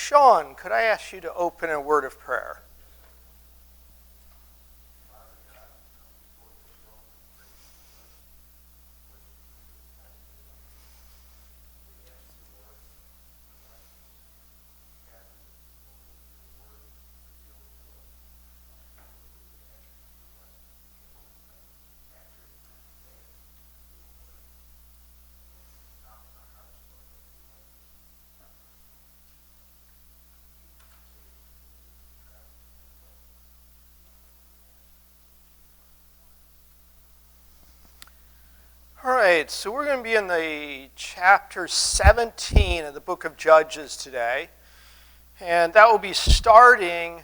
Sean, could I ask you to open a word of prayer? All right, so we're going to be in the chapter 17 of the book of Judges today. And that will be starting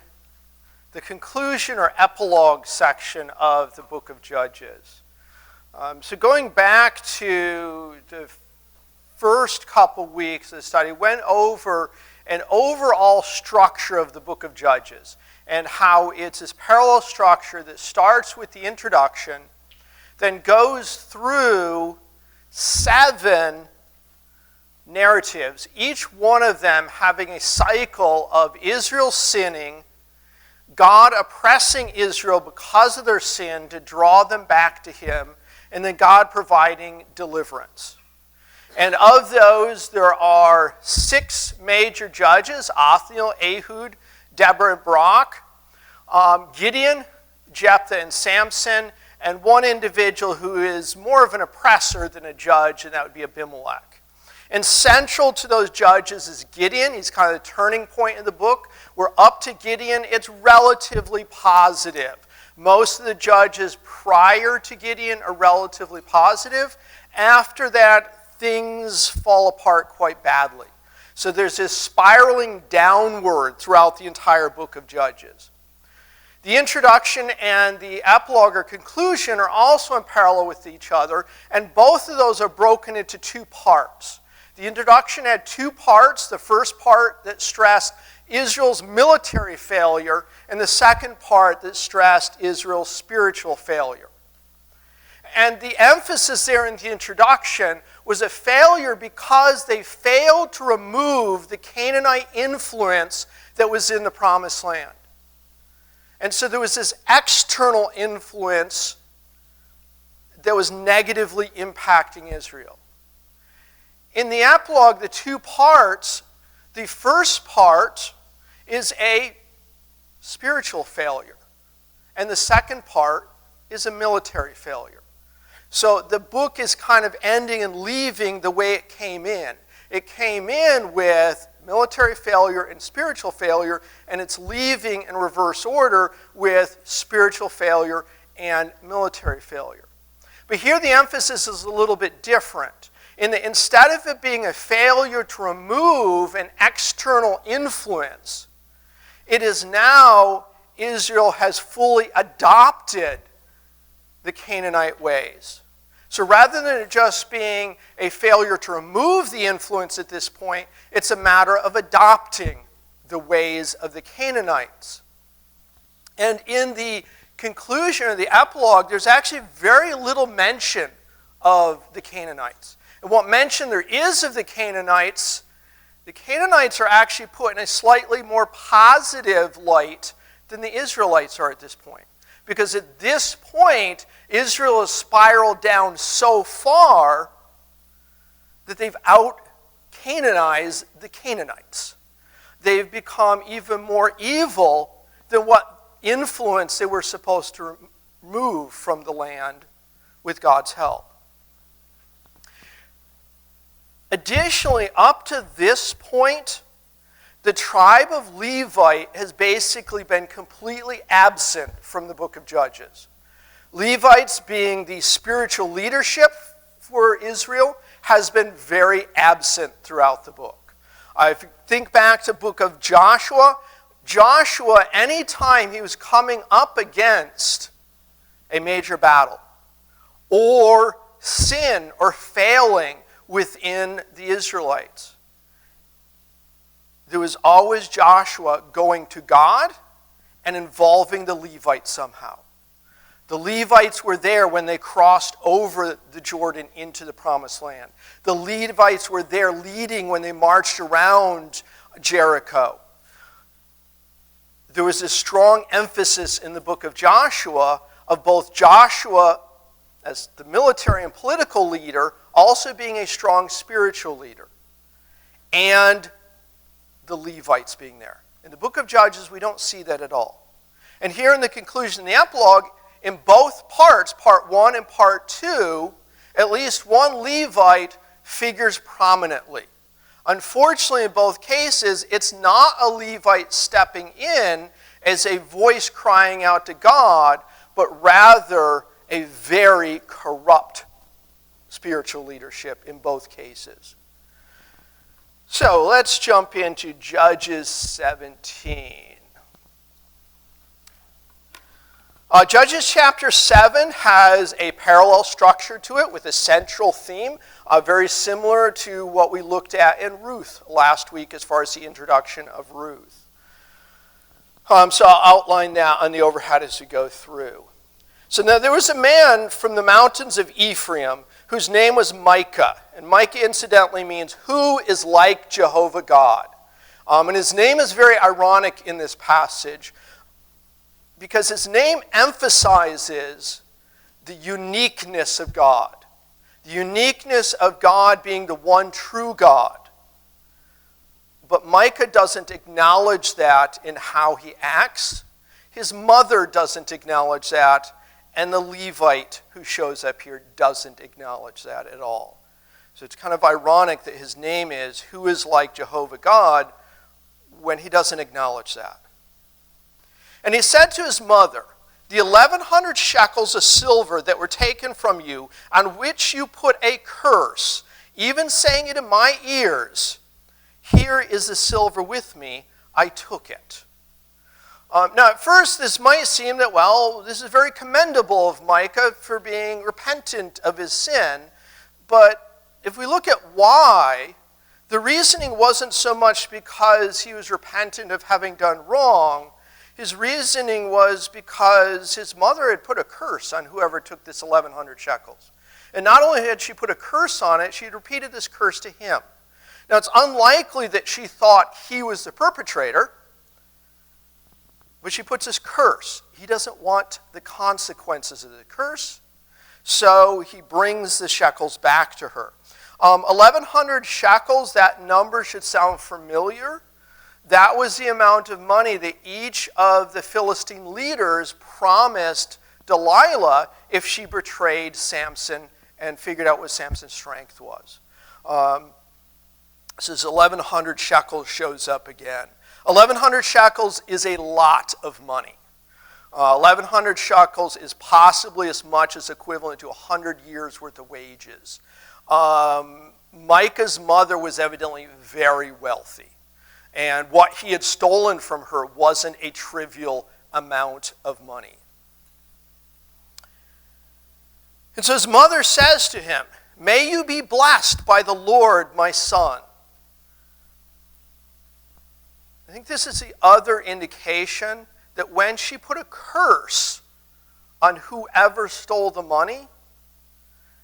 the conclusion or epilogue section of the book of Judges. So going back to the first couple weeks of the study, went over an overall structure of the book of Judges and how it's this parallel structure that starts with the introduction, then goes through 7 narratives, each one of them having a cycle of Israel sinning, God oppressing Israel because of their sin to draw them back to him, and then God providing deliverance. And of those, there are 6 major judges: Othniel, Ehud, Deborah, and Barak, Gideon, Jephthah, and Samson, and one individual who is more of an oppressor than a judge, and that would be Abimelech. And central to those judges is Gideon. He's kind of the turning point in the book. We're up to Gideon. It's relatively positive. Most of the judges prior to Gideon are relatively positive. After that, things fall apart quite badly. So there's this spiraling downward throughout the entire book of Judges. The introduction and the epilogue or conclusion are also in parallel with each other, and both of those are broken into 2 parts. The introduction had 2 parts. The first part that stressed Israel's military failure, and the second part that stressed Israel's spiritual failure. And the emphasis there in the introduction was a failure because they failed to remove the Canaanite influence that was in the Promised Land. And so there was this external influence that was negatively impacting Israel. In the epilogue, the 2 parts, the first part is a spiritual failure, and the second part is a military failure. So the book is kind of ending and leaving the way it came in. It came in with military failure and spiritual failure, and it's leaving in reverse order with spiritual failure and military failure. But here the emphasis is a little bit different. Instead of it being a failure to remove an external influence, it is now Israel has fully adopted the Canaanite ways. So rather than it just being a failure to remove the influence at this point, it's a matter of adopting the ways of the Canaanites. And in the conclusion of the epilogue, there's actually very little mention of the Canaanites. And what mention there is of the Canaanites are actually put in a slightly more positive light than the Israelites are at this point. Because at this point, Israel has spiraled down so far that they've out-Canaanized the Canaanites. They've become even more evil than what influence they were supposed to remove from the land with God's help. Additionally, up to this point, the tribe of Levite has basically been completely absent from the book of Judges. Levites, being the spiritual leadership for Israel, has been very absent throughout the book. If you think back to the book of Joshua, anytime he was coming up against a major battle or sin or failing within the Israelites, there was always Joshua going to God and involving the Levites somehow. The Levites were there when they crossed over the Jordan into the Promised Land. The Levites were there leading when they marched around Jericho. There was a strong emphasis in the book of Joshua of both Joshua as the military and political leader also being a strong spiritual leader, and the Levites being there. In the book of Judges, we don't see that at all. And here in the conclusion, the epilogue, in both parts, part 1 and part 2, at least one Levite figures prominently. Unfortunately, in both cases, it's not a Levite stepping in as a voice crying out to God, but rather a very corrupt spiritual leadership in both cases. So let's jump into Judges 17. Judges chapter 7 has a parallel structure to it with a central theme, very similar to what we looked at in Ruth last week as far as the introduction of Ruth. So I'll outline that on the overhead as we go through. So now there was a man from the mountains of Ephraim whose name was Micah. And Micah incidentally means, who is like Jehovah God? And his name is very ironic in this passage because his name emphasizes the uniqueness of God. The uniqueness of God being the one true God. But Micah doesn't acknowledge that in how he acts. His mother doesn't acknowledge that. And the Levite who shows up here doesn't acknowledge that at all. So it's kind of ironic that his name is, who is like Jehovah God, when he doesn't acknowledge that. And he said to his mother, the 1,100 shekels of silver that were taken from you, on which you put a curse, even saying it in my ears, here is the silver with me, I took it. Now, at first, this might seem that, well, this is very commendable of Micah for being repentant of his sin. But if we look at why, the reasoning wasn't so much because he was repentant of having done wrong. His reasoning was because his mother had put a curse on whoever took this 1,100 shekels. And not only had she put a curse on it, she had repeated this curse to him. Now, it's unlikely that she thought he was the perpetrator, but she puts this curse. He doesn't want the consequences of the curse, so he brings the shekels back to her. 1,100 shekels, that number should sound familiar. That was the amount of money that each of the Philistine leaders promised Delilah if she betrayed Samson and figured out what Samson's strength was. So this 1,100 shekels shows up again. 1,100 shekels is a lot of money. 1,100 shekels is possibly as much as equivalent to 100 years' worth of wages. Micah's mother was evidently very wealthy. And what he had stolen from her wasn't a trivial amount of money. And so his mother says to him, may you be blessed by the Lord, my son. I think this is the other indication that when she put a curse on whoever stole the money,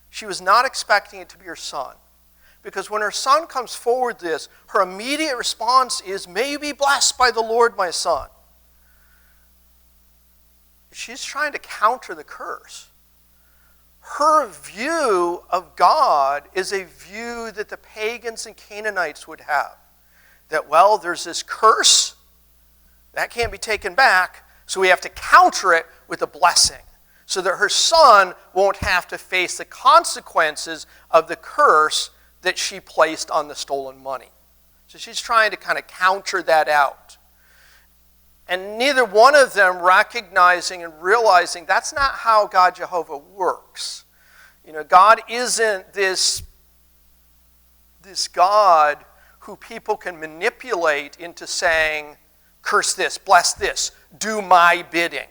she was not expecting it to be her son. Because when her son comes forward this, her immediate response is, may you be blessed by the Lord, my son. She's trying to counter the curse. Her view of God is a view that the pagans and Canaanites would have. That, well, there's this curse, that can't be taken back, so we have to counter it with a blessing, so that her son won't have to face the consequences of the curse that she placed on the stolen money. So she's trying to kind of counter that out. And neither one of them recognizing and realizing that's not how God Jehovah works. You know, God isn't this God who people can manipulate into saying, curse this, bless this, do my bidding.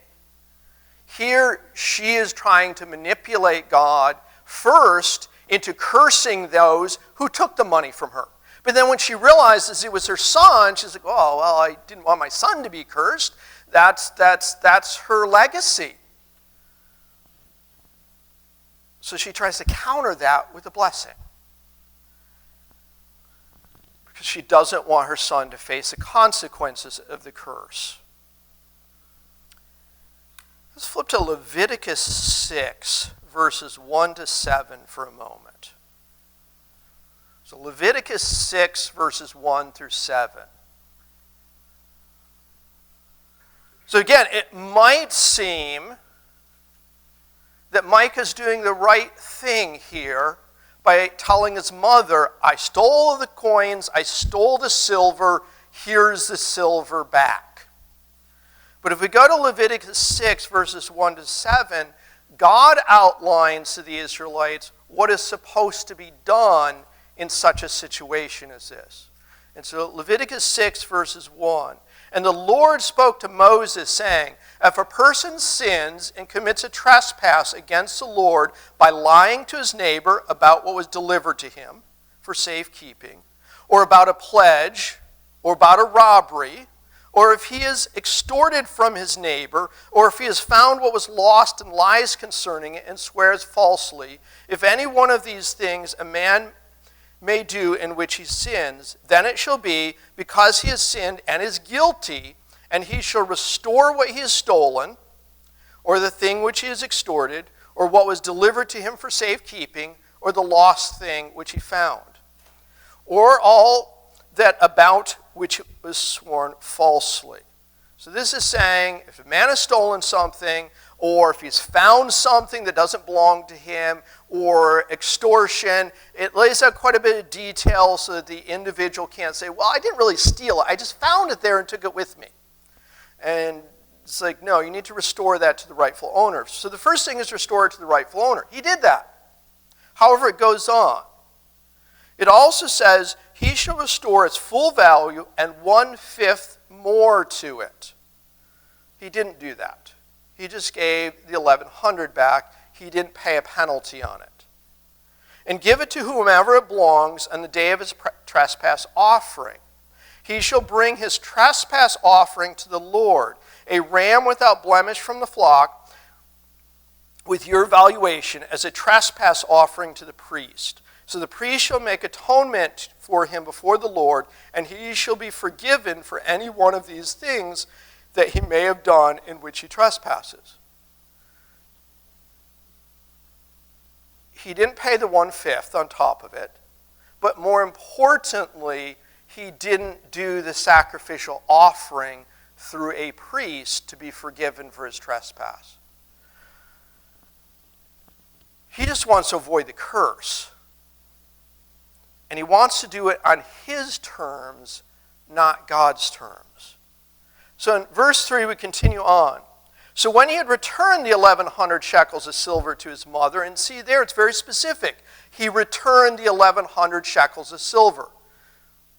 Here, she is trying to manipulate God first into cursing those who took the money from her. But then when she realizes it was her son, she's like, oh, well, I didn't want my son to be cursed. That's her legacy. So she tries to counter that with a blessing. because she doesn't want her son to face the consequences of the curse. Let's flip to Leviticus 6, verses 1 to 7 for a moment. So Leviticus 6, verses 1 through 7. So again, it might seem that Micah's doing the right thing here by telling his mother, I stole the coins, I stole the silver, here's the silver back. But if we go to Leviticus 6, verses 1 to 7, God outlines to the Israelites what is supposed to be done in such a situation as this. And so Leviticus 6, verses 1. And the Lord spoke to Moses, saying, if a person sins and commits a trespass against the Lord by lying to his neighbor about what was delivered to him for safekeeping, or about a pledge, or about a robbery, or if he is extorted from his neighbor, or if he has found what was lost and lies concerning it and swears falsely, if any one of these things a man may do in which he sins, then it shall be, because he has sinned and is guilty, and he shall restore what he has stolen, or the thing which he has extorted, or what was delivered to him for safekeeping, or the lost thing which he found, or all that about which was sworn falsely. So this is saying, if a man has stolen something, or if he's found something that doesn't belong to him, or extortion, it lays out quite a bit of detail so that the individual can't say, well, I didn't really steal it, I just found it there and took it with me. And it's like, no, you need to restore that to the rightful owner. So the first thing is restore it to the rightful owner. He did that. However, it goes on. It also says, he shall restore its full value and 1/5 more to it. He didn't do that. He just gave the 1,100 back. He didn't pay a penalty on it. And give it to whomever it belongs on the day of his trespass offering. He shall bring his trespass offering to the Lord, a ram without blemish from the flock, with your valuation as a trespass offering to the priest. So the priest shall make atonement for him before the Lord, and he shall be forgiven for any one of these things that he may have done in which he trespasses. He didn't pay the 1/5 on top of it, but more importantly, he didn't do the sacrificial offering through a priest to be forgiven for his trespass. He just wants to avoid the curse. And he wants to do it on his terms, not God's terms. So in verse 3, we continue on. So when he had returned the 1,100 shekels of silver to his mother, and see there, it's very specific. He returned the 1,100 shekels of silver.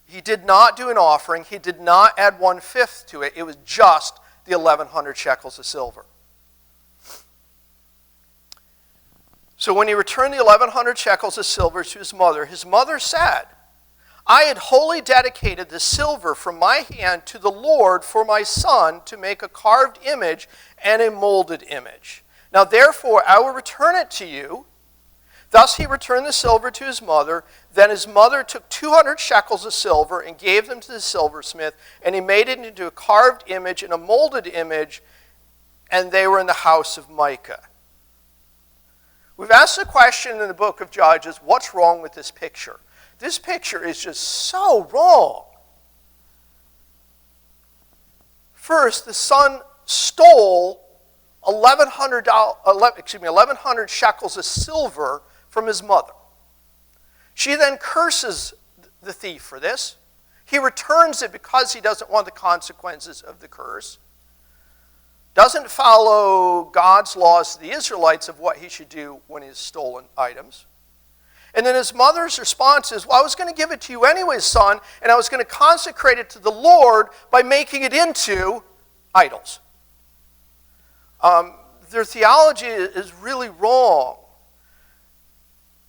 He did not do an offering. He did not add 1/5 to it. It was just the 1,100 shekels of silver. So when he returned the 1,100 shekels of silver to his mother said, I had wholly dedicated the silver from my hand to the Lord for my son to make a carved image and a molded image. Now therefore I will return it to you. Thus he returned the silver to his mother. Then his mother took 200 shekels of silver and gave them to the silversmith, and he made it into a carved image and a molded image, and they were in the house of Micah. We've asked the question in the book of Judges, what's wrong with this picture? This picture is just so wrong. First, the son stole 1,100 shekels of silver from his mother. She then curses the thief for this. He returns it because he doesn't want the consequences of the curse. Doesn't follow God's laws to the Israelites of what he should do when he's stolen items. And then his mother's response is, well, I was going to give it to you anyway, son, and I was going to consecrate it to the Lord by making it into idols. Their theology is really wrong.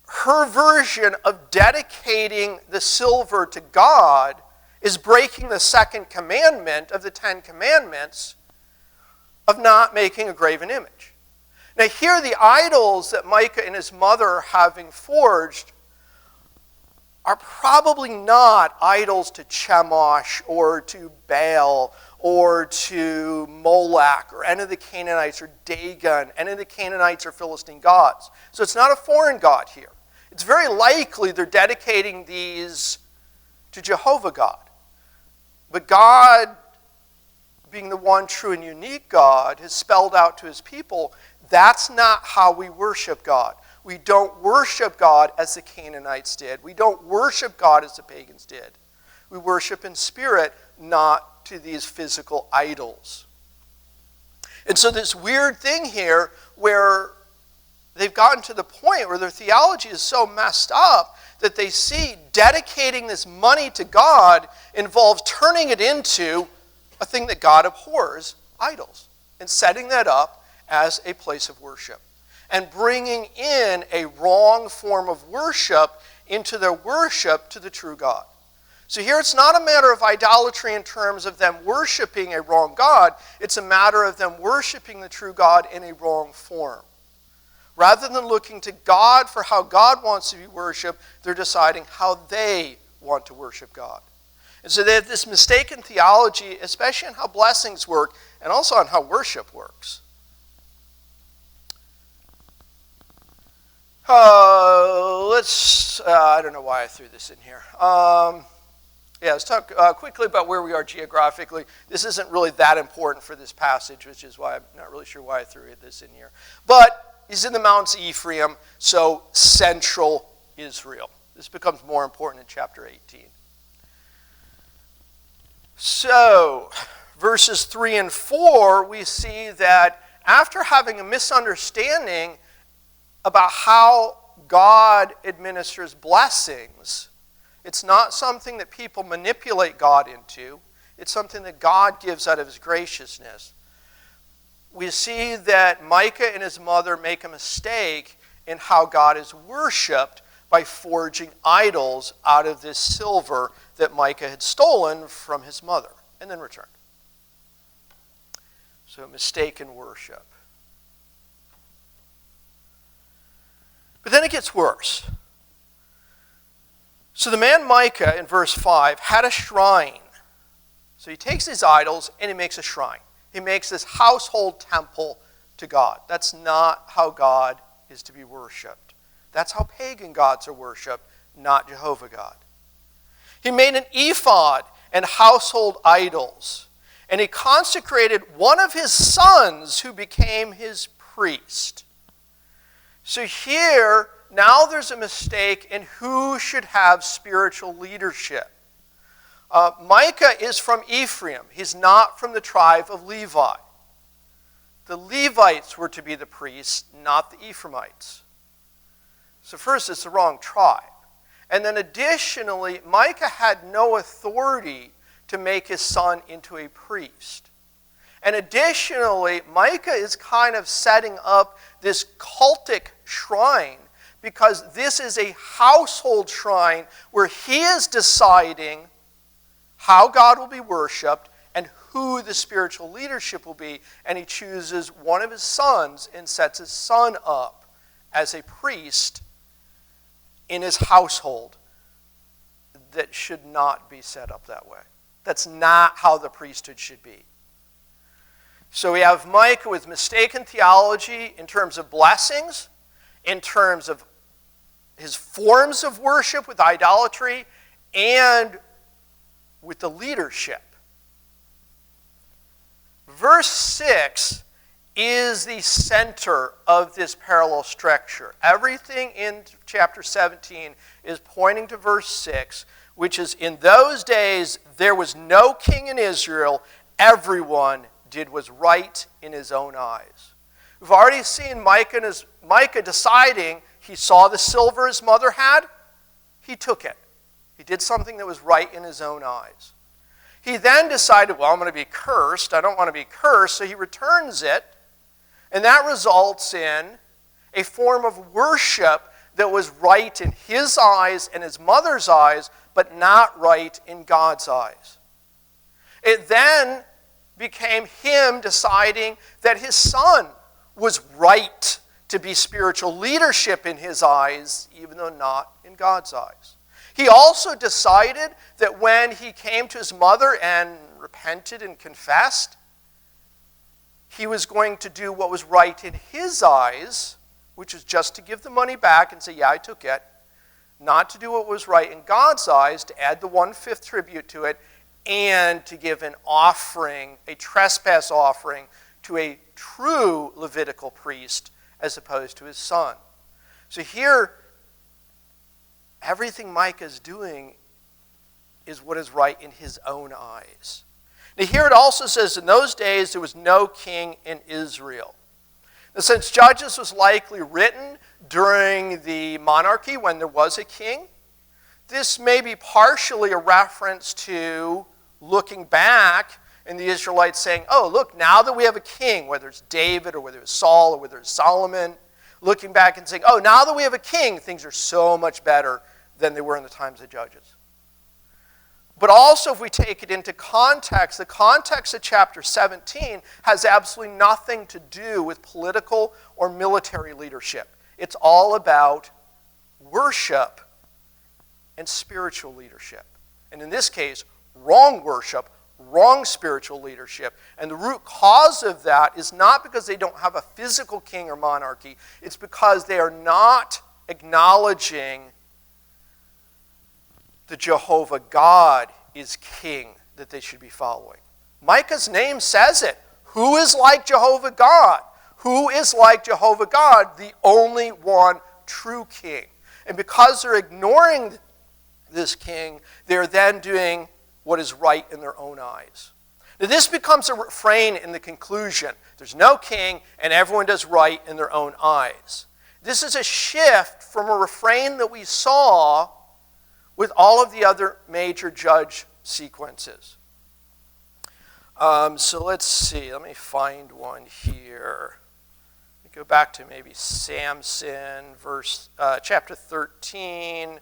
Her version of dedicating the silver to God is breaking the second commandment of the 10 Commandments of not making a graven image. Now here the idols that Micah and his mother are having forged are probably not idols to Chemosh or to Baal or to Molech or any of the Canaanites or Dagon, any of the Canaanites or Philistine gods. So it's not a foreign god here. It's very likely they're dedicating these to Jehovah God. But God, being the one true and unique God, has spelled out to his people, that's not how we worship God. We don't worship God as the Canaanites did. We don't worship God as the pagans did. We worship in spirit, not to these physical idols. And so this weird thing here where they've gotten to the point where their theology is so messed up that they see dedicating this money to God involves turning it into a thing that God abhors, idols, and setting that up as a place of worship, and bringing in a wrong form of worship into their worship to the true God. So here it's not a matter of idolatry in terms of them worshiping a wrong God. It's a matter of them worshiping the true God in a wrong form. Rather than looking to God for how God wants to be worshipped, they're deciding how they want to worship God. And so they have this mistaken theology, especially on how blessings work and also on how worship works. I don't know why I threw this in here. Let's talk quickly about where we are geographically. This isn't really that important for this passage, which is why I'm not really sure why I threw this in here. But he's in the mountains of Ephraim, so central Israel. This becomes more important in chapter 18. So, verses 3 and 4, we see that after having a misunderstanding about how God administers blessings, it's not something that people manipulate God into. It's something that God gives out of his graciousness. We see that Micah and his mother make a mistake in how God is worshipped by forging idols out of this silver that Micah had stolen from his mother and then returned. So mistaken worship. But then it gets worse. So the man Micah, in verse 5, had a shrine. So he takes these idols and he makes a shrine. He makes this household temple to God. That's not how God is to be worshipped. That's how pagan gods are worshipped, not Jehovah God. He made an ephod and household idols. And he consecrated one of his sons who became his priest. So here, now there's a mistake in who should have spiritual leadership. Micah is from Ephraim. He's not from the tribe of Levi. The Levites were to be the priests, not the Ephraimites. So first, it's the wrong tribe. And then additionally, Micah had no authority to make his son into a priest. And additionally, Micah is kind of setting up this cultic shrine because this is a household shrine where he is deciding how God will be worshipped and who the spiritual leadership will be. And he chooses one of his sons and sets his son up as a priest in his household that should not be set up that way. That's not how the priesthood should be. So we have Micah with mistaken theology in terms of blessings, in terms of his forms of worship with idolatry, and with the leadership. Verse 6 is the center of this parallel structure. Everything in chapter 17 is pointing to verse 6, which is, in those days there was no king in Israel, everyone did was right in his own eyes. We've already seen Micah deciding he saw the silver his mother had, he took it. He did something that was right in his own eyes. He then decided, well, I'm going to be cursed. I don't want to be cursed, so he returns it. And that results in a form of worship that was right in his eyes and his mother's eyes, but not right in God's eyes. It then became him deciding that his son was right to be spiritual leadership in his eyes, even though not in God's eyes. He also decided that when he came to his mother and repented and confessed, he was going to do what was right in his eyes, which is just to give the money back and say, yeah, I took it. Not to do what was right in God's eyes, to add the 1/5 tribute to it, and to give an offering, a trespass offering, to a true Levitical priest as opposed to his son. So here, everything Micah is doing is what is right in his own eyes. Now here it also says, in those days there was no king in Israel. Now, since Judges was likely written during the monarchy when there was a king, this may be partially a reference to looking back and the Israelites saying, oh, look, now that we have a king, whether it's David or whether it's Saul or whether it's Solomon, looking back and saying, oh, now that we have a king, things are so much better than they were in the times of Judges. But also, if we take it into context, the context of chapter 17 has absolutely nothing to do with political or military leadership. It's all about worship and spiritual leadership. And in this case, wrong worship, wrong spiritual leadership. And the root cause of that is not because they don't have a physical king or monarchy. It's because they are not acknowledging the Jehovah God is king that they should be following. Micah's name says it. Who is like Jehovah God? Who is like Jehovah God, the only one true king? And because they're ignoring this king, they're then doing what is right in their own eyes. Now this becomes a refrain in the conclusion. There's no king, and everyone does right in their own eyes. This is a shift from a refrain that we saw with all of the other major judge sequences. So let's see. Let me find one here. Let me go back to maybe Samson, chapter 13,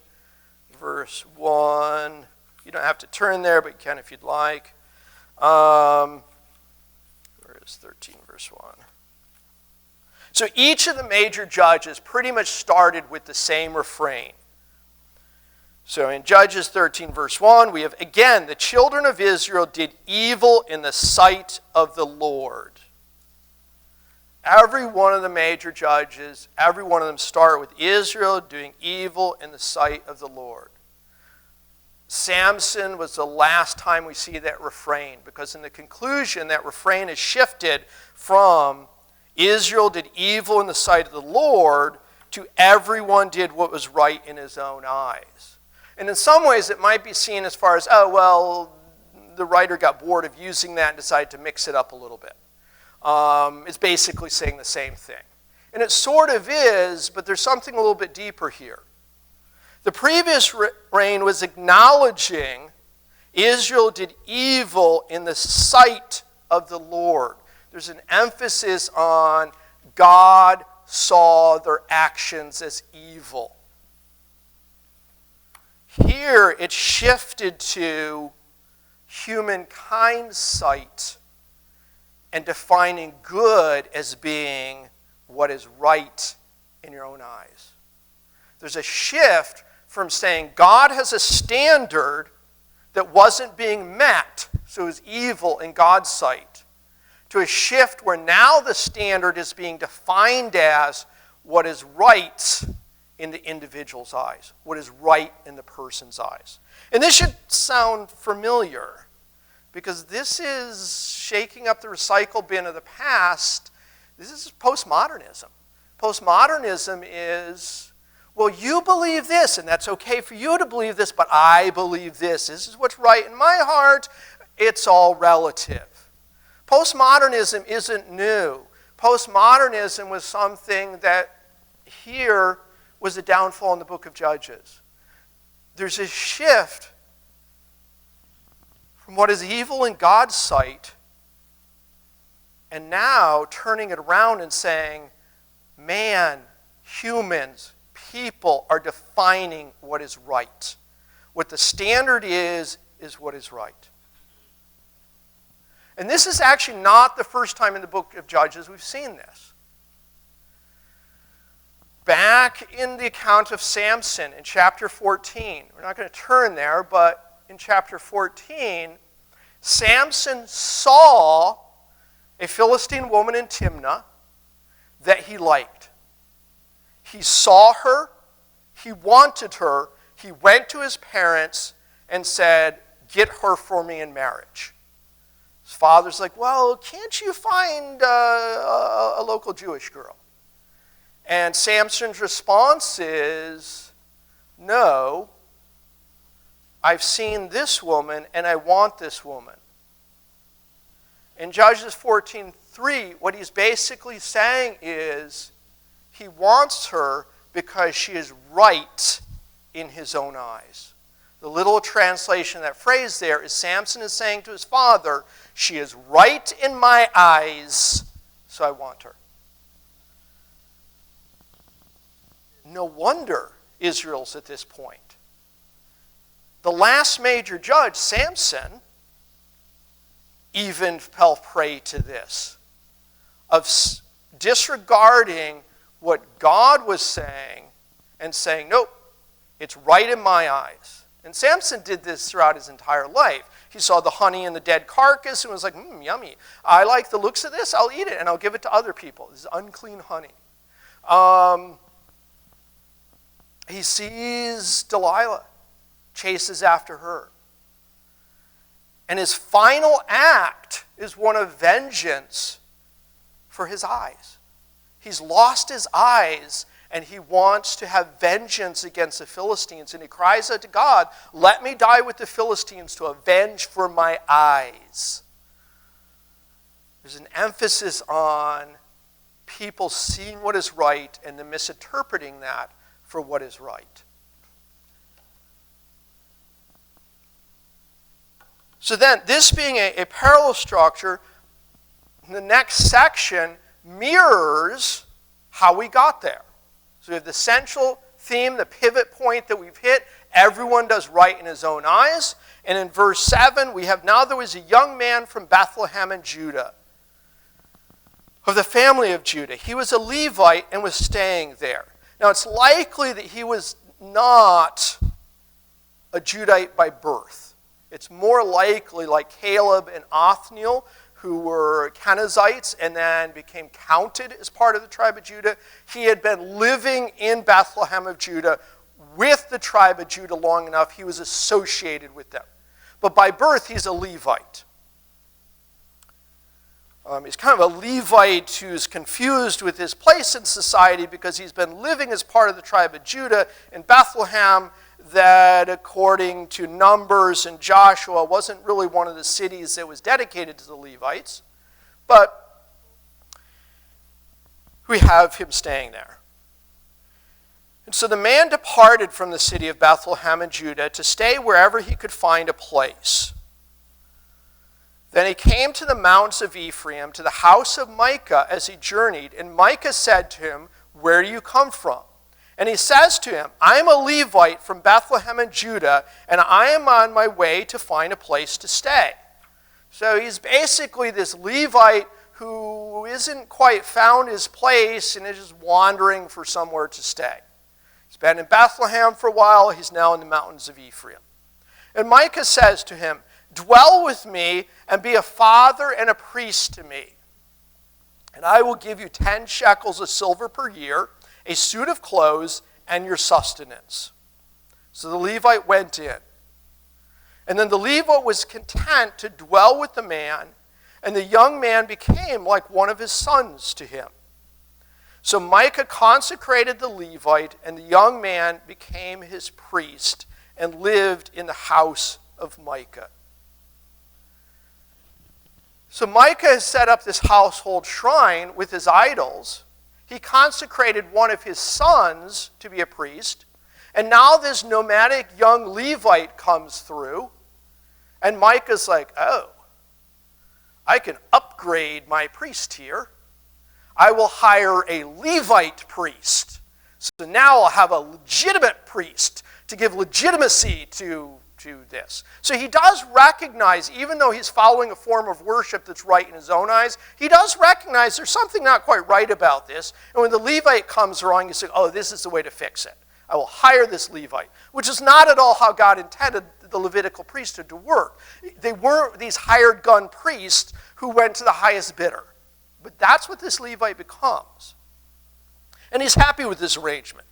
verse 1. You don't have to turn there, but you can if you'd like. Where is 13, verse 1? So each of the major judges pretty much started with the same refrain. So in Judges 13, verse 1, we have, again, the children of Israel did evil in the sight of the Lord. Every one of the major judges, every one of them start with Israel doing evil in the sight of the Lord. Samson was the last time we see that refrain, because in the conclusion, that refrain is shifted from Israel did evil in the sight of the Lord to everyone did what was right in his own eyes. And in some ways, it might be seen as far as, oh, well, the writer got bored of using that and decided to mix it up a little bit. It's basically saying the same thing. And it sort of is, but there's something a little bit deeper here. The previous reign was acknowledging Israel did evil in the sight of the Lord. There's an emphasis on God saw their actions as evil. Here, it shifted to humankind's sight and defining good as being what is right in your own eyes. There's a shift from saying God has a standard that wasn't being met, so it was evil in God's sight, to a shift where now the standard is being defined as what is right in the individual's eyes, what is right in the person's eyes. And this should sound familiar, because this is shaking up the recycle bin of the past. This is postmodernism. Postmodernism is, well, you believe this, and that's okay for you to believe this, but I believe this. This is what's right in my heart. It's all relative. Postmodernism isn't new. Postmodernism was something that here was a downfall in the book of Judges. There's a shift from what is evil in God's sight, and now turning it around and saying, man, humans, people are defining what is right. What the standard is what is right. And this is actually not the first time in the book of Judges we've seen this. back in the account of Samson in chapter 14. We're not going to turn there, but in chapter 14, Samson saw a Philistine woman in Timnah that he liked. He saw her, he wanted her, he went to his parents and said, "Get her for me in marriage." His father's like, "Well, can't you find a local Jewish girl?" And Samson's response is, "No, I've seen this woman and I want this woman." In Judges 14:3, what he's basically saying is he wants her because she is right in his own eyes. The literal translation of that phrase there is Samson is saying to his father, "She is right in my eyes, so I want her." No wonder Israel's at this point. The last major judge, Samson, even fell prey to this, of disregarding what God was saying and saying, "Nope, it's right in my eyes." And Samson did this throughout his entire life. He saw the honey in the dead carcass and was like, "Yummy. I like the looks of this. I'll eat it and I'll give it to other people. This is unclean honey." He sees Delilah, chases after her. And his final act is one of vengeance for his eyes. He's lost his eyes and he wants to have vengeance against the Philistines. And he cries out to God, "Let me die with the Philistines to avenge for my eyes." There's an emphasis on people seeing what is right and then misinterpreting that for what is right. So then, this being a parallel structure, the next section mirrors how we got there. So we have the central theme, the pivot point that we've hit. Everyone does right in his own eyes. And in verse 7, we have, "Now there was a young man from Bethlehem in Judah, of the family of Judah. He was a Levite and was staying there." Now, it's likely that he was not a Judite by birth. It's more likely like Caleb and Othniel, who were Kenizzites and then became counted as part of the tribe of Judah. He had been living in Bethlehem of Judah with the tribe of Judah long enough. He was associated with them. But by birth, he's a Levite. He's kind of a Levite who's confused with his place in society because he's been living as part of the tribe of Judah in Bethlehem, that according to Numbers and Joshua wasn't really one of the cities that was dedicated to the Levites. But we have him staying there. And so the man departed from the city of Bethlehem in Judah to stay wherever he could find a place. Then he came to the mountains of Ephraim, to the house of Micah as he journeyed. And Micah said to him, "Where do you come from?" And he says to him, "I am a Levite from Bethlehem in Judah, and I am on my way to find a place to stay." So he's basically this Levite who isn't quite found his place and is just wandering for somewhere to stay. He's been in Bethlehem for a while. He's now in the mountains of Ephraim. And Micah says to him, "Dwell with me and be a father and a priest to me. And I will give you 10 shekels of silver per year, a suit of clothes, and your sustenance." So the Levite went in. And then the Levite was content to dwell with the man, and the young man became like one of his sons to him. So Micah consecrated the Levite, and the young man became his priest and lived in the house of Micah. So Micah has set up this household shrine with his idols. He consecrated one of his sons to be a priest. And now this nomadic young Levite comes through. And Micah's like, "Oh, I can upgrade my priest here. I will hire a Levite priest. So now I'll have a legitimate priest to give legitimacy to this. So he does recognize, even though he's following a form of worship that's right in his own eyes, he does recognize there's something not quite right about this. And when the Levite comes along, he says, oh, this is the way to fix it. I will hire this Levite, which is not at all how God intended the Levitical priesthood to work. They weren't these hired gun priests who went to the highest bidder. But that's what this Levite becomes. And he's happy with this arrangement.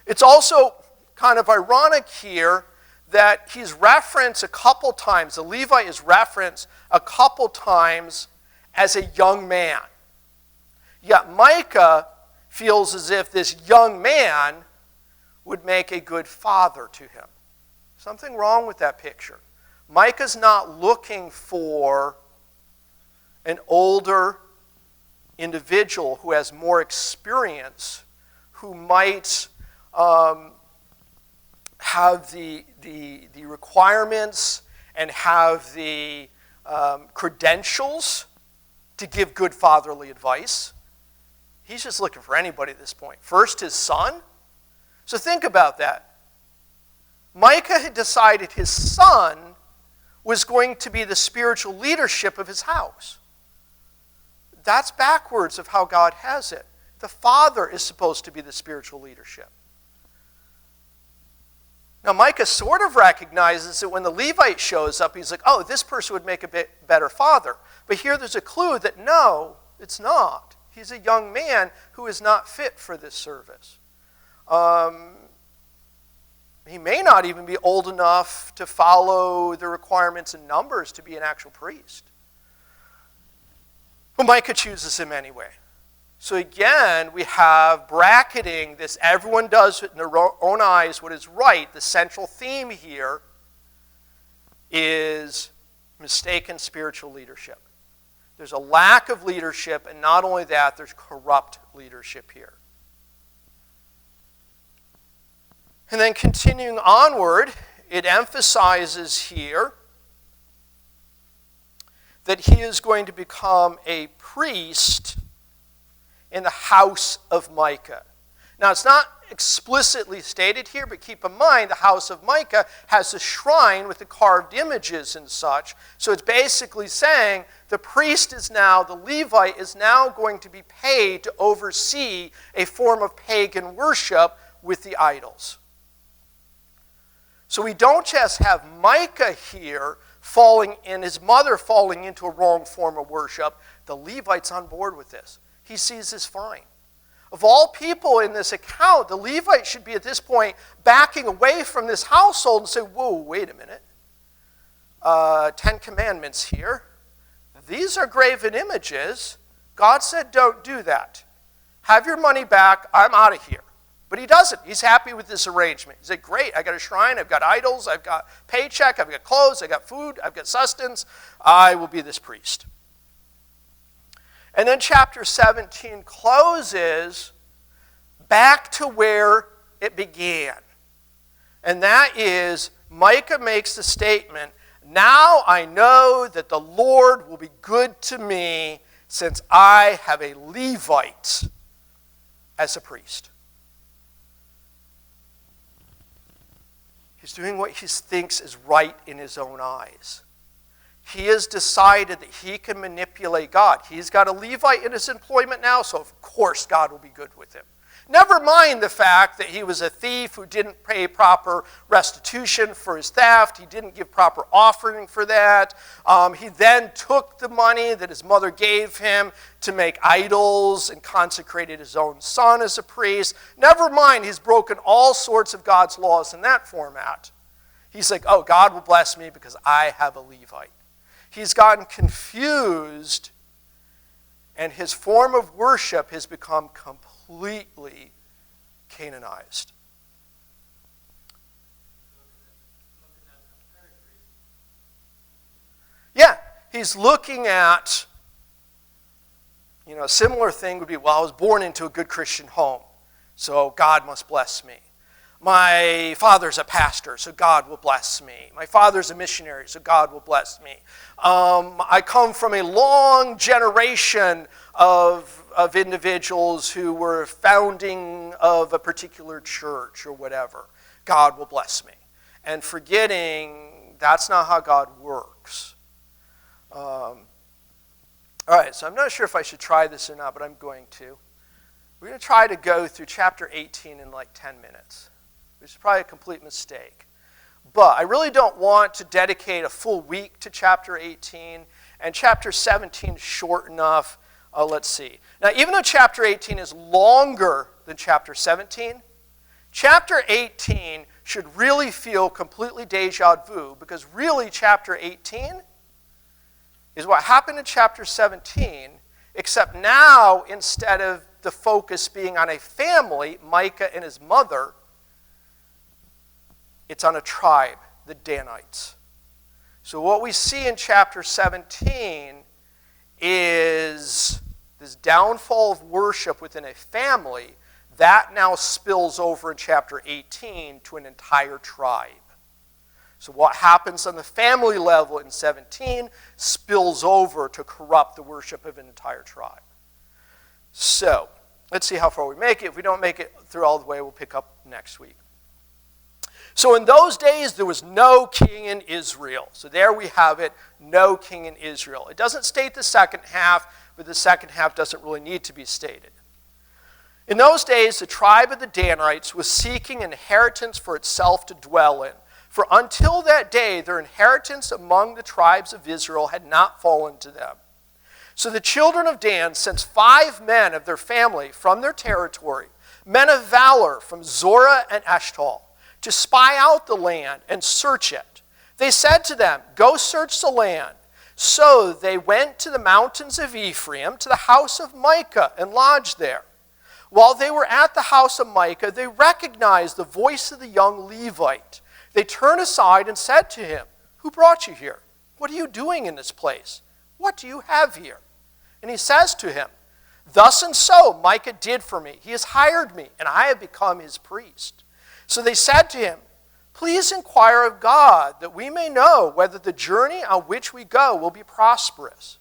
It's also kind of ironic here that he's referenced a couple times, the Levite is referenced a couple times as a young man. Yet Micah feels as if this young man would make a good father to him. Something wrong with that picture. Micah's not looking for an older individual who has more experience, who might have the requirements and have the credentials to give good fatherly advice. He's just looking for anybody at this point. First, his son. So think about that. Micah had decided his son was going to be the spiritual leadership of his house. That's backwards of how God has it. The father is supposed to be the spiritual leadership. Now, Micah sort of recognizes that when the Levite shows up, he's like, oh, this person would make a bit better father. But here there's a clue that no, it's not. He's a young man who is not fit for this service. He may not even be old enough to follow the requirements and numbers to be an actual priest. But Micah chooses him anyway. So again, we have bracketing this, everyone does it in their own eyes what is right. The central theme here is mistaken spiritual leadership. There's a lack of leadership, and not only that, there's corrupt leadership here. And then continuing onward, it emphasizes here that he is going to become a priest in the house of Micah. Now, it's not explicitly stated here, but keep in mind the house of Micah has a shrine with the carved images and such. So it's basically saying the priest is now, the Levite is now going to be paid to oversee a form of pagan worship with the idols. So we don't just have Micah here falling in, his mother falling into a wrong form of worship. The Levite's on board with this. He sees this fine. Of all people in this account, the Levite should be at this point backing away from this household and say, whoa, wait a minute. 10 Commandments here. These are graven images. God said don't do that. Have your money back. I'm out of here. But he doesn't. He's happy with this arrangement. He's like, great, I got a shrine, I've got idols, I've got paycheck, I've got clothes, I've got food, I've got sustenance. I will be this priest. And then chapter 17 closes back to where it began. And that is, Micah makes the statement, now I know that the Lord will be good to me since I have a Levite as a priest. He's doing what he thinks is right in his own eyes. He has decided that he can manipulate God. He's got a Levite in his employment now, so of course God will be good with him. Never mind the fact that he was a thief who didn't pay proper restitution for his theft. He didn't give proper offering for that. He then took the money that his mother gave him to make idols and consecrated his own son as a priest. Never mind, he's broken all sorts of God's laws in that format. He's like, oh, God will bless me because I have a Levite. He's gotten confused, and his form of worship has become completely Canaanized. Yeah, he's looking at, a similar thing would be, well, I was born into a good Christian home, so God must bless me. My father's a pastor, so God will bless me. My father's a missionary, so God will bless me. I come from a long generation of individuals who were founding of a particular church or whatever. God will bless me. and forgetting that's not how God works. All right, so I'm not sure if I should try this or not, but I'm going to. We're going to try to go through chapter 18 in like 10 minutes, which is probably a complete mistake. But I really don't want to dedicate a full week to chapter 18, and chapter 17 is short enough. Let's see. Now, even though chapter 18 is longer than chapter 17, chapter 18 should really feel completely deja vu, because really chapter 18 is what happened in chapter 17, except now instead of the focus being on a family, Micah and his mother, it's on a tribe, the Danites. So what we see in chapter 17 is this downfall of worship within a family that now spills over in chapter 18 to an entire tribe. So what happens on the family level in 17 spills over to corrupt the worship of an entire tribe. So let's see how far we make it. If we don't make it through all the way, we'll pick up next week. So in those days, there was no king in Israel. So there we have it, no king in Israel. It doesn't state the second half, but the second half doesn't really need to be stated. In those days, the tribe of the Danites was seeking inheritance for itself to dwell in. For until that day, their inheritance among the tribes of Israel had not fallen to them. So the children of Dan sent 5 men of their family from their territory, men of valor from Zorah and Eshtaol, to spy out the land and search it. They said to them, "Go search the land." So they went to the mountains of Ephraim, to the house of Micah, and lodged there. While they were at the house of Micah, they recognized the voice of the young Levite. They turned aside and said to him, "Who brought you here? What are you doing in this place? What do you have here?" And he says to him, "Thus and so Micah did for me. He has hired me, and I have become his priest." So they said to him, "Please inquire of God, that we may know whether the journey on which we go will be prosperous."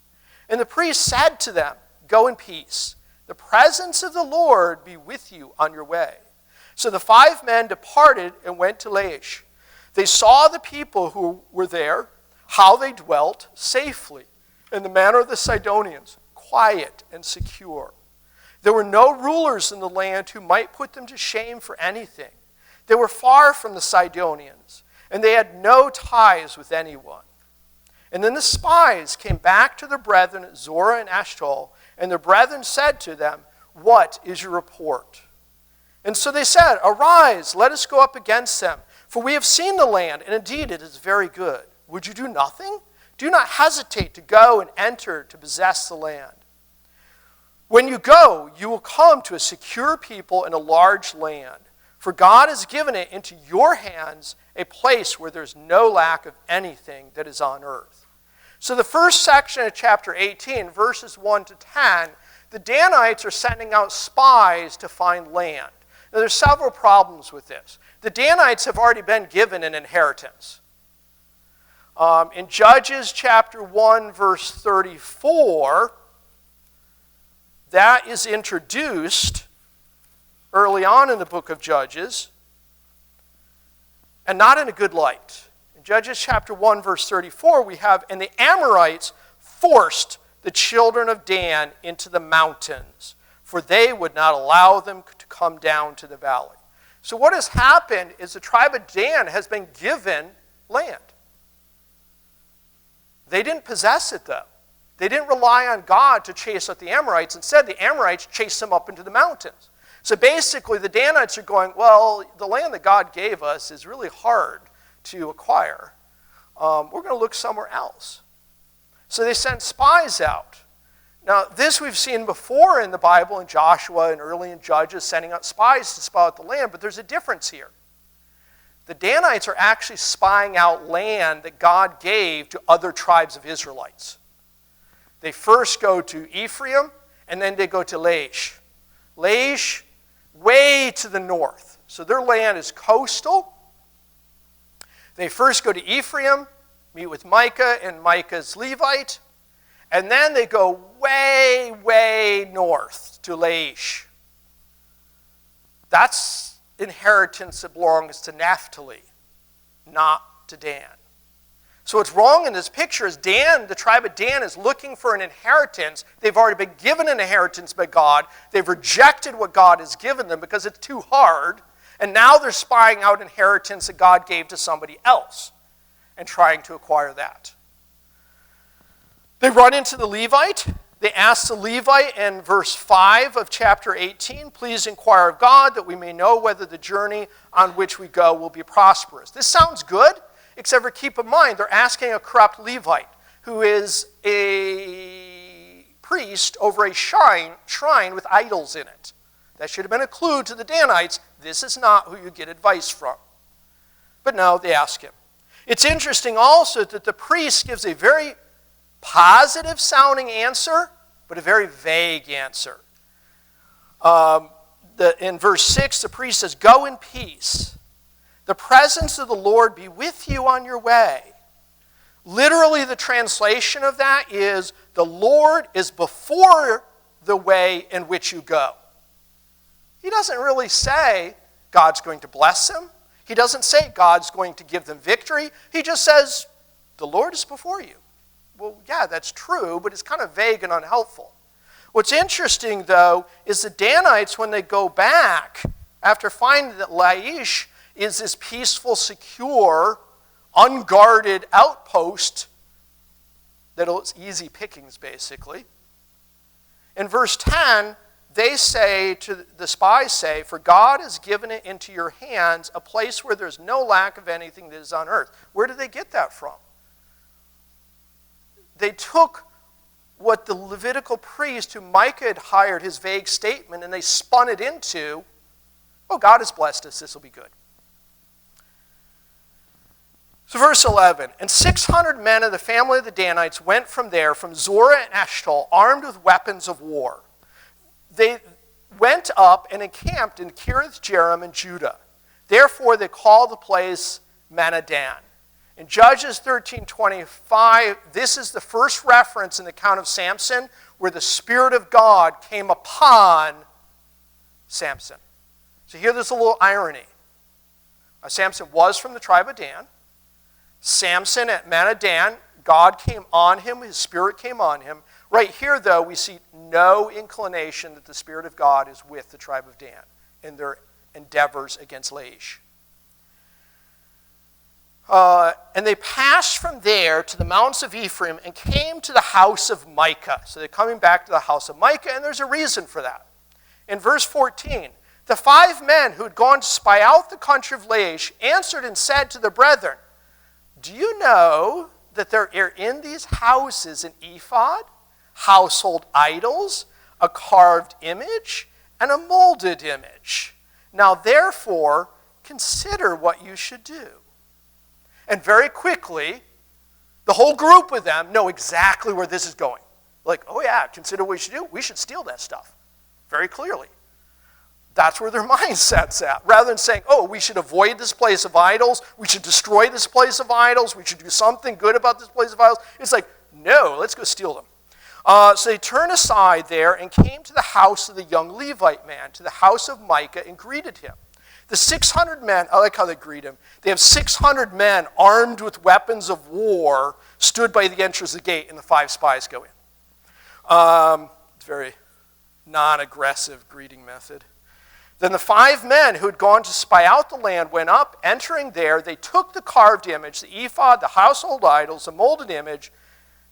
And the priest said to them, "Go in peace. The presence of the Lord be with you on your way." So the 5 men departed and went to Laish. They saw the people who were there, how they dwelt safely, in the manner of the Sidonians, quiet and secure. There were no rulers in the land who might put them to shame for anything. They were far from the Sidonians, and they had no ties with anyone. And then the spies came back to their brethren at Zorah and Eshtaol, and their brethren said to them, "What is your report?" And so they said, "Arise, let us go up against them, for we have seen the land, and indeed it is very good. Would you do nothing? Do not hesitate to go and enter to possess the land. When you go, you will come to a secure people in a large land, for God has given it into your hands, a place where there's no lack of anything that is on earth." So the first section of chapter 18, verses 1 to 10, the Danites are sending out spies to find land. Now there's several problems with this. The Danites have already been given an inheritance. In Judges chapter 1, verse 34, that is introduced early on in the book of Judges, and not in a good light. In Judges chapter 1, verse 34, we have, "And the Amorites forced the children of Dan into the mountains, for they would not allow them to come down to the valley." So what has happened is the tribe of Dan has been given land. They didn't possess it, though. They didn't rely on God to chase out the Amorites. Instead, the Amorites chased them up into the mountains. So basically, the Danites are going, well, the land that God gave us is really hard to acquire. We're going to look somewhere else. So they sent spies out. Now, this we've seen before in the Bible, in Joshua and early in Judges, sending out spies to spy out the land, but there's a difference here. The Danites are actually spying out land that God gave to other tribes of Israelites. They first go to Ephraim, and then they go to Laish. Laish, way to the north. So their land is coastal. They first go to Ephraim, meet with Micah and Micah's Levite, and then they go way, way north to Laish. That's inheritance that belongs to Naphtali. not to Dan. So what's wrong in this picture is Dan, the tribe of Dan, is looking for an inheritance. They've already been given an inheritance by God. They've rejected what God has given them because it's too hard. And now they're spying out inheritance that God gave to somebody else and trying to acquire that. They run into the Levite. They ask the Levite in verse 5 of chapter 18, please inquire of God that we may know whether the journey on which we go will be prosperous. This sounds good, except for keep in mind, they're asking a corrupt Levite who is a priest over a shrine with idols in it. That should have been a clue to the Danites. This is not who you get advice from. But no, they ask him. It's interesting also that the priest gives a very positive sounding answer, but a very vague answer. In verse 6, the priest says, go in peace. The presence of the Lord be with you on your way. Literally, the translation of that is, the Lord is before the way in which you go. He doesn't really say God's going to bless him. He doesn't say God's going to give them victory. He just says, the Lord is before you. Well, yeah, that's true, but it's kind of vague and unhelpful. What's interesting, though, is the Danites, when they go back, after finding that Laish is this peaceful, secure, unguarded outpost, that it's easy pickings, basically. In verse 10, they say, to the spies say, for God has given it into your hands, a place where there's no lack of anything that is on earth. Where did they get that from? They took what the Levitical priest who Micah had hired, his vague statement, and they spun it into, oh, God has blessed us, this will be good. So verse 11, and 600 men of the family of the Danites went from there, from Zorah and Eshtaol, armed with weapons of war. They went up and encamped in Kiriath-Jearim in Judah. Therefore they called the place Manadan. In Judges 13:25, this is the first reference in the account of Samson where the Spirit of God came upon Samson. So here there's a little irony. Samson was from the tribe of Dan. Samson at Manadan, God came on him, his Spirit came on him. Right here, though, we see no inclination that the Spirit of God is with the tribe of Dan in their endeavors against Laish. And they passed from there to the mountains of Ephraim and came to the house of Micah. So they're coming back to the house of Micah, and there's a reason for that. In verse 14, the 5 men who had gone to spy out the country of Laish answered and said to the brethren, do you know that there are in these houses an ephod, household idols, a carved image, and a molded image? Now therefore, consider what you should do. And very quickly, the whole group of them know exactly where this is going. Like, oh yeah, consider what we should do. We should steal that stuff. Very clearly. That's where their mindset's at. Rather than saying, oh, we should avoid this place of idols, we should destroy this place of idols, we should do something good about this place of idols. It's like, no, let's go steal them. So they turned aside there and came to the house of the young Levite man, to the house of Micah, and greeted him. The 600 men, I like how they greet him. They have 600 men armed with weapons of war stood by the entrance of the gate, and the 5 spies go in. It's a very non-aggressive greeting method. Then the 5 men who had gone to spy out the land went up. Entering there, they took the carved image, the ephod, the household idols, the molded image.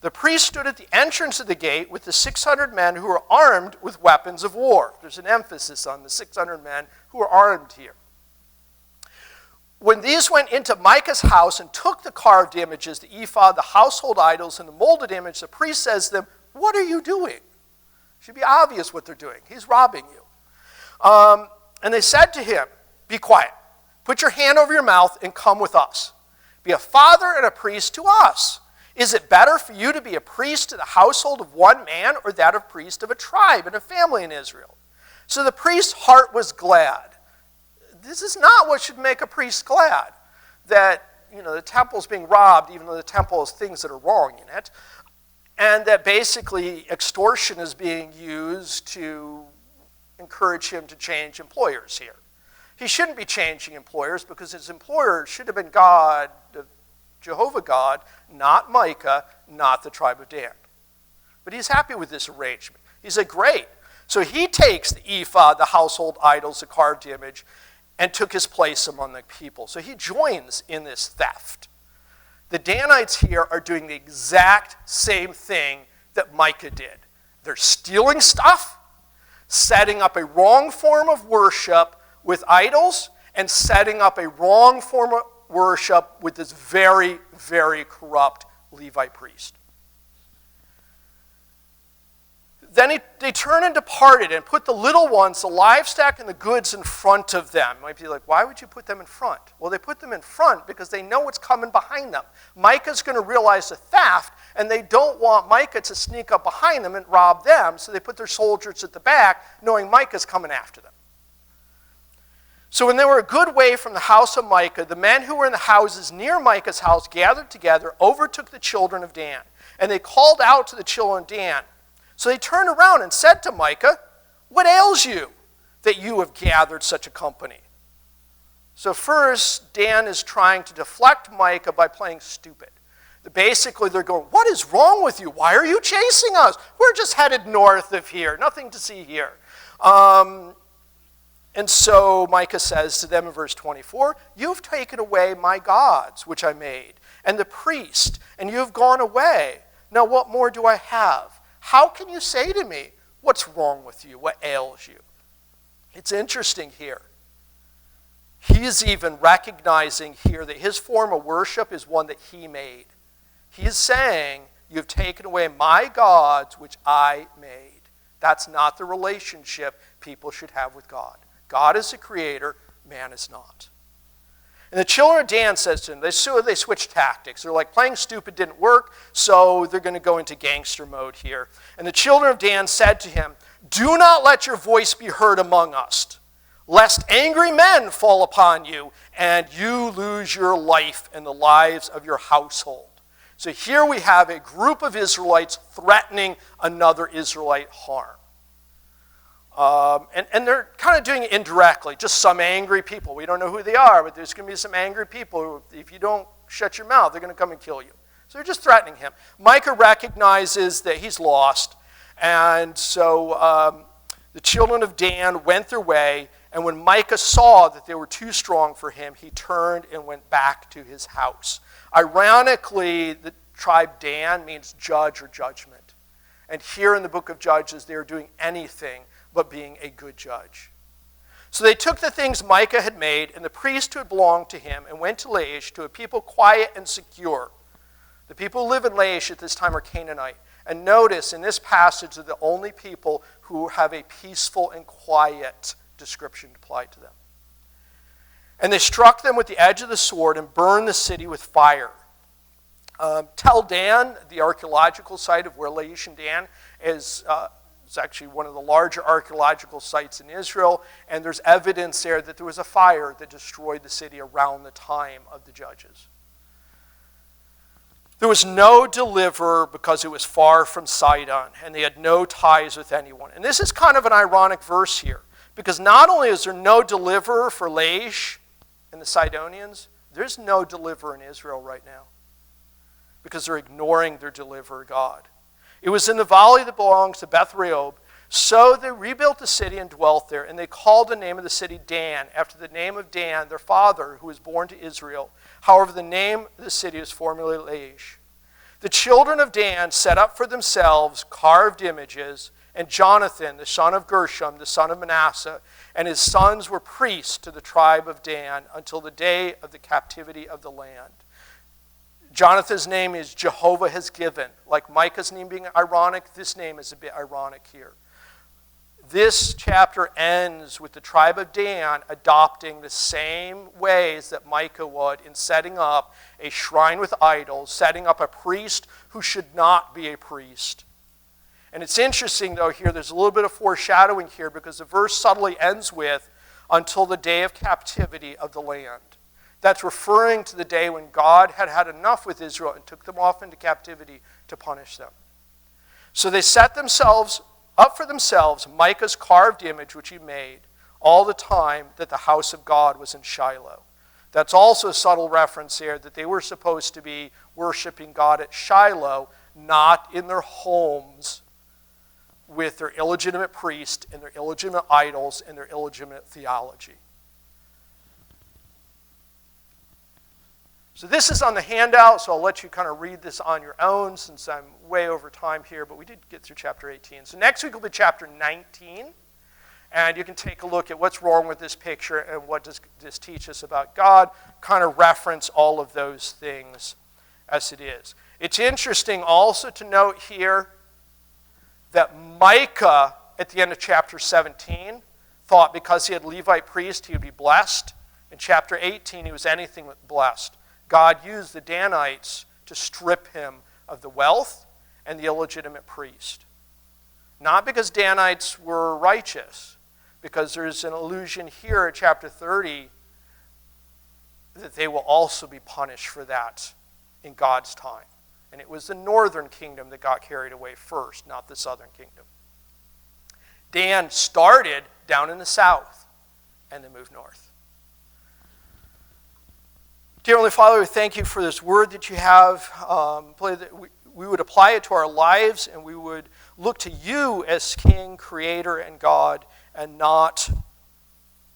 The priest stood at the entrance of the gate with the 600 men who were armed with weapons of war. There's an emphasis on the 600 men who are armed here. When these went into Micah's house and took the carved images, the ephod, the household idols, and the molded image, the priest says to them, what are you doing? It should be obvious what they're doing. He's robbing you. And they said to him, be quiet. Put your hand over your mouth and come with us. Be a father and a priest to us. Is it better for you to be a priest to the household of one man or that of priest of a tribe and a family in Israel? So the priest's heart was glad. This is not what should make a priest glad, that the temple's being robbed, even though the temple has things that are wrong in it, and that basically extortion is being used to encourage him to change employers here. He shouldn't be changing employers because his employer should have been God, Jehovah God, not Micah, not the tribe of Dan. But he's happy with this arrangement. He said, great. So he takes the ephod, the household idols, the carved image, and took his place among the people. So he joins in this theft. The Danites here are doing the exact same thing that Micah did. They're stealing stuff, setting up a wrong form of worship with idols, and setting up a wrong form of worship with this very, very corrupt Levite priest. Then they turned and departed and put the little ones, the livestock and the goods in front of them. You might be like, why would you put them in front? Well, they put them in front because they know what's coming behind them. Micah's going to realize the theft, and they don't want Micah to sneak up behind them and rob them, so they put their soldiers at the back, knowing Micah's coming after them. So when they were a good way from the house of Micah, the men who were in the houses near Micah's house gathered together, overtook the children of Dan. And they called out to the children of Dan. So they turned around and said to Micah, what ails you that you have gathered such a company? So first, Dan is trying to deflect Micah by playing stupid. Basically, they're going, what is wrong with you? Why are you chasing us? We're just headed north of here. Nothing to see here. And so Micah says to them in verse 24, you've taken away my gods, which I made, and the priest, and you've gone away. Now what more do I have? How can you say to me, what's wrong with you? What ails you? It's interesting here. He is even recognizing here that his form of worship is one that he made. He is saying, you've taken away my gods, which I made. That's not the relationship people should have with God. God is the creator, man is not. And the children of Dan says to him, they switched tactics. They're like, playing stupid didn't work, so they're going to go into gangster mode here. And the children of Dan said to him, do not let your voice be heard among us, lest angry men fall upon you, and you lose your life and the lives of your household. So here we have a group of Israelites threatening another Israelite harm. And they're kind of doing it indirectly, just some angry people. We don't know who they are, but there's going to be some angry people who, if you don't shut your mouth, they're going to come and kill you. So they're just threatening him. Micah recognizes that he's lost, and so the children of Dan went their way, and when Micah saw that they were too strong for him, he turned and went back to his house. Ironically, the tribe Dan means judge or judgment. And here in the book of Judges, they are doing anything but being a good judge. So they took the things Micah had made and the priest who had belonged to him and went to Laish, to a people quiet and secure. The people who live in Laish at this time are Canaanite. And notice in this passage, they're the only people who have a peaceful and quiet description applied to them. And they struck them with the edge of the sword and burned the city with fire. Tel Dan, the archaeological site of where Laish and Dan is, it's actually one of the larger archaeological sites in Israel, and there's evidence there that there was a fire that destroyed the city around the time of the Judges. There was no deliverer because it was far from Sidon, and they had no ties with anyone. And this is kind of an ironic verse here, because not only is there no deliverer for Laish and the Sidonians, there's no deliverer in Israel right now, because they're ignoring their deliverer God. It was in the valley that belongs to Beth Rehob. So they rebuilt the city and dwelt there, and they called the name of the city Dan, after the name of Dan, their father, who was born to Israel. However, the name of the city was formerly Laish. The children of Dan set up for themselves carved images, and Jonathan, the son of Gershom, the son of Manasseh, and his sons were priests to the tribe of Dan until the day of the captivity of the land. Jonathan's name is Jehovah has given. Like Micah's name being ironic, this name is a bit ironic here. This chapter ends with the tribe of Dan adopting the same ways that Micah would in setting up a shrine with idols, setting up a priest who should not be a priest. And it's interesting, though, here, there's a little bit of foreshadowing here because the verse subtly ends with, until the day of captivity of the land. That's referring to the day when God had had enough with Israel and took them off into captivity to punish them. So they set themselves up for themselves Micah's carved image, which he made, all the time that the house of God was in Shiloh. That's also a subtle reference here that they were supposed to be worshiping God at Shiloh, not in their homes with their illegitimate priest and their illegitimate idols and their illegitimate theology. So this is on the handout, so I'll let you kind of read this on your own since I'm way over time here, but we did get through chapter 18. So next week will be chapter 19, and you can take a look at what's wrong with this picture and what does this teach us about God, kind of reference all of those things as it is. It's interesting also to note here that Micah, at the end of chapter 17, thought because he had Levite priest, he would be blessed. In chapter 18, he was anything but blessed. God used the Danites to strip him of the wealth and the illegitimate priest. Not because Danites were righteous, because there's an allusion here in chapter 30 that they will also be punished for that in God's time. And it was the northern kingdom that got carried away first, not the southern kingdom. Dan started down in the south and then moved north. Dear Heavenly Father, we thank you for this word that you have. Pray that we would apply it to our lives and we would look to you as King, Creator, and God and not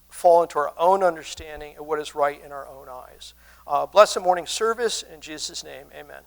fall into our own understanding of what is right in our own eyes. Bless the morning service. In Jesus' name, amen.